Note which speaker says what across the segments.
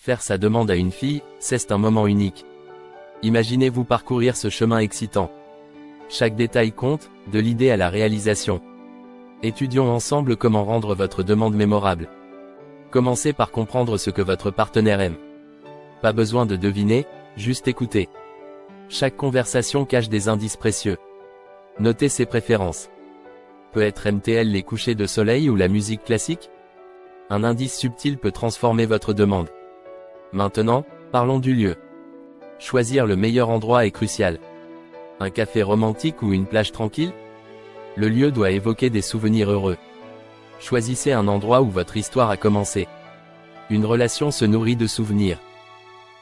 Speaker 1: Faire sa demande à une fille, c'est un moment unique. Imaginez-vous parcourir ce chemin excitant. Chaque détail compte, de l'idée à la réalisation. Étudions ensemble comment rendre votre demande mémorable. Commencez par comprendre ce que votre partenaire aime. Pas besoin de deviner, juste écouter. Chaque conversation cache des indices précieux. Notez ses préférences. Peut-être aime-t-elle les couchers de soleil ou la musique classique? Un indice subtil peut transformer votre demande. Maintenant, parlons du lieu. Choisir le meilleur endroit est crucial. Un café romantique ou une plage tranquille? Le lieu doit évoquer des souvenirs heureux. Choisissez un endroit où votre histoire a commencé. Une relation se nourrit de souvenirs.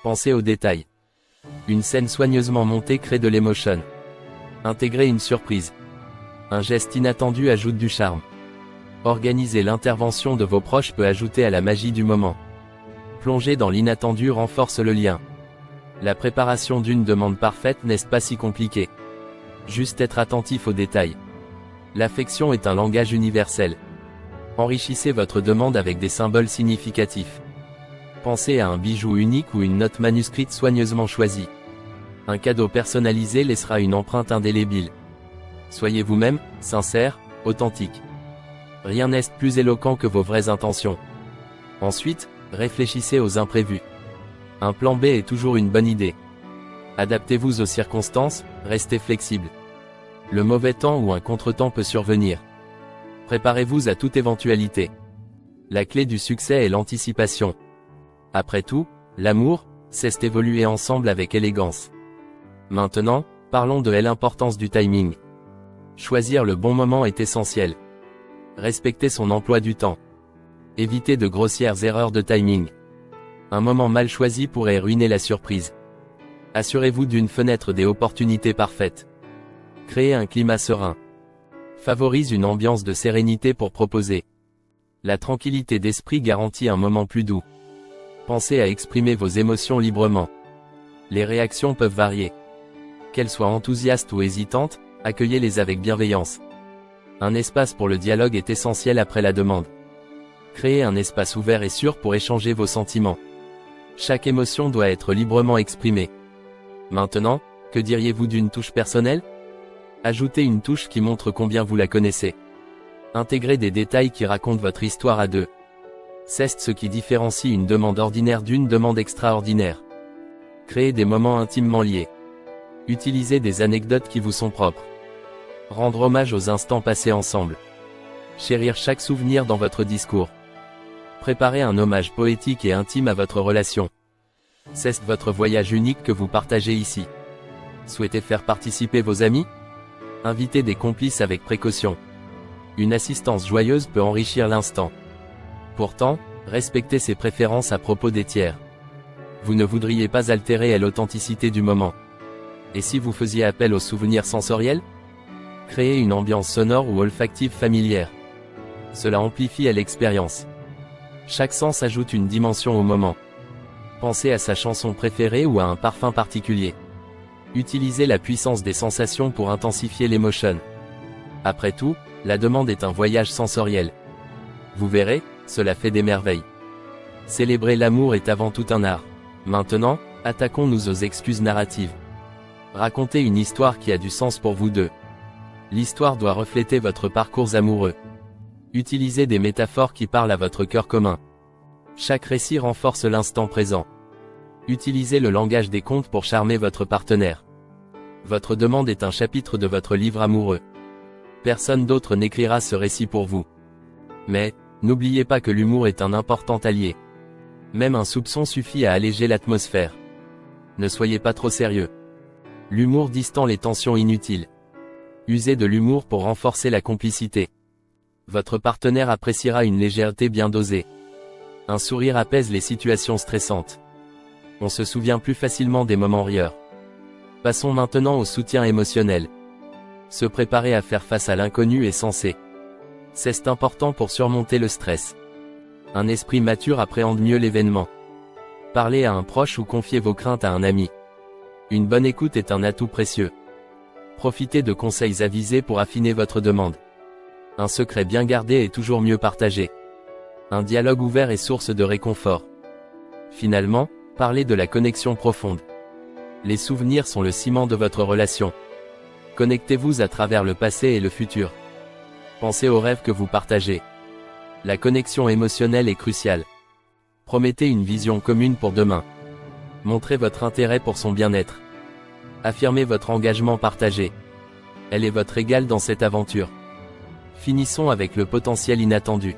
Speaker 1: Pensez aux détails. Une scène soigneusement montée crée de l'émotion. Intégrez une surprise. Un geste inattendu ajoute du charme. Organiser l'intervention de vos proches peut ajouter à la magie du moment. Plonger dans l'inattendu renforce le lien. La préparation d'une demande parfaite n'est pas si compliquée. Juste être attentif aux détails. L'affection est un langage universel. Enrichissez votre demande avec des symboles significatifs. Pensez à un bijou unique ou une note manuscrite soigneusement choisie. Un cadeau personnalisé laissera une empreinte indélébile. Soyez vous-même, sincère, authentique. Rien n'est plus éloquent que vos vraies intentions. Ensuite, réfléchissez aux imprévus. Un plan B est toujours une bonne idée. Adaptez-vous aux circonstances, restez flexible. Le mauvais temps ou un contretemps peut survenir. Préparez-vous à toute éventualité. La clé du succès est l'anticipation. Après tout, l'amour, c'est évoluer ensemble avec élégance. Maintenant, parlons de l'importance du timing. Choisir le bon moment est essentiel. Respectez son emploi du temps. Évitez de grossières erreurs de timing. Un moment mal choisi pourrait ruiner la surprise. Assurez-vous d'une fenêtre des opportunités parfaites. Créez un climat serein. Favorise une ambiance de sérénité pour proposer. La tranquillité d'esprit garantit un moment plus doux. Pensez à exprimer vos émotions librement. Les réactions peuvent varier. Qu'elles soient enthousiastes ou hésitantes, accueillez-les avec bienveillance. Un espace pour le dialogue est essentiel après la demande. Créez un espace ouvert et sûr pour échanger vos sentiments. Chaque émotion doit être librement exprimée. Maintenant, que diriez-vous d'une touche personnelle? Ajoutez une touche qui montre combien vous la connaissez. Intégrez des détails qui racontent votre histoire à deux. C'est ce qui différencie une demande ordinaire d'une demande extraordinaire. Créez des moments intimement liés. Utilisez des anecdotes qui vous sont propres. Rendre hommage aux instants passés ensemble. Chérir chaque souvenir dans votre discours. Préparez un hommage poétique et intime à votre relation. C'est votre voyage unique que vous partagez ici. Souhaitez faire participer vos amis? Invitez des complices avec précaution. Une assistance joyeuse peut enrichir l'instant. Pourtant, respectez ses préférences à propos des tiers. Vous ne voudriez pas altérer l'authenticité du moment. Et si vous faisiez appel aux souvenirs sensoriels? Créez une ambiance sonore ou olfactive familière. Cela amplifie l'expérience. Chaque sens ajoute une dimension au moment. Pensez à sa chanson préférée ou à un parfum particulier. Utilisez la puissance des sensations pour intensifier l'émotion. Après tout, la demande est un voyage sensoriel. Vous verrez, cela fait des merveilles. Célébrer l'amour est avant tout un art. Maintenant, attaquons-nous aux excuses narratives. Racontez une histoire qui a du sens pour vous deux. L'histoire doit refléter votre parcours amoureux. Utilisez des métaphores qui parlent à votre cœur commun. Chaque récit renforce l'instant présent. Utilisez le langage des contes pour charmer votre partenaire. Votre demande est un chapitre de votre livre amoureux. Personne d'autre n'écrira ce récit pour vous. Mais, n'oubliez pas que l'humour est un important allié. Même un soupçon suffit à alléger l'atmosphère. Ne soyez pas trop sérieux. L'humour distend les tensions inutiles. Usez de l'humour pour renforcer la complicité. Votre partenaire appréciera une légèreté bien dosée. Un sourire apaise les situations stressantes. On se souvient plus facilement des moments rieurs. Passons maintenant au soutien émotionnel. Se préparer à faire face à l'inconnu est censé. C'est important pour surmonter le stress. Un esprit mature appréhende mieux l'événement. Parlez à un proche ou confiez vos craintes à un ami. Une bonne écoute est un atout précieux. Profitez de conseils avisés pour affiner votre demande. Un secret bien gardé est toujours mieux partagé. Un dialogue ouvert est source de réconfort. Finalement, parlez de la connexion profonde. Les souvenirs sont le ciment de votre relation. Connectez-vous à travers le passé et le futur. Pensez aux rêves que vous partagez. La connexion émotionnelle est cruciale. Promettez une vision commune pour demain. Montrez votre intérêt pour son bien-être. Affirmez votre engagement partagé. Elle est votre égale dans cette aventure. Finissons avec le potentiel inattendu.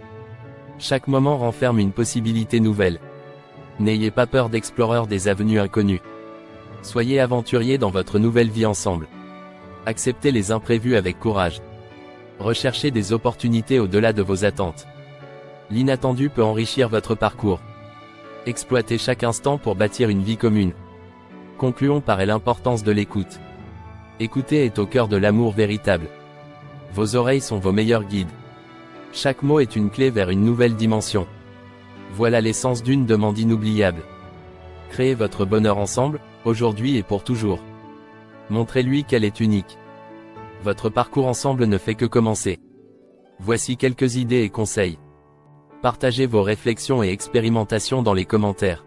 Speaker 1: Chaque moment renferme une possibilité nouvelle. N'ayez pas peur d'explorer des avenues inconnues. Soyez aventuriers dans votre nouvelle vie ensemble. Acceptez les imprévus avec courage. Recherchez des opportunités au-delà de vos attentes. L'inattendu peut enrichir votre parcours. Exploitez chaque instant pour bâtir une vie commune. Concluons par l'importance de l'écoute. Écouter est au cœur de l'amour véritable. Vos oreilles sont vos meilleurs guides. Chaque mot est une clé vers une nouvelle dimension. Voilà l'essence d'une demande inoubliable. Créez votre bonheur ensemble, aujourd'hui et pour toujours. Montrez-lui qu'elle est unique. Votre parcours ensemble ne fait que commencer. Voici quelques idées et conseils. Partagez vos réflexions et expérimentations dans les commentaires.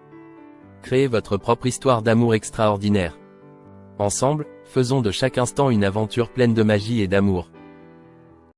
Speaker 1: Créez votre propre histoire d'amour extraordinaire. Ensemble, faisons de chaque instant une aventure pleine de magie et d'amour.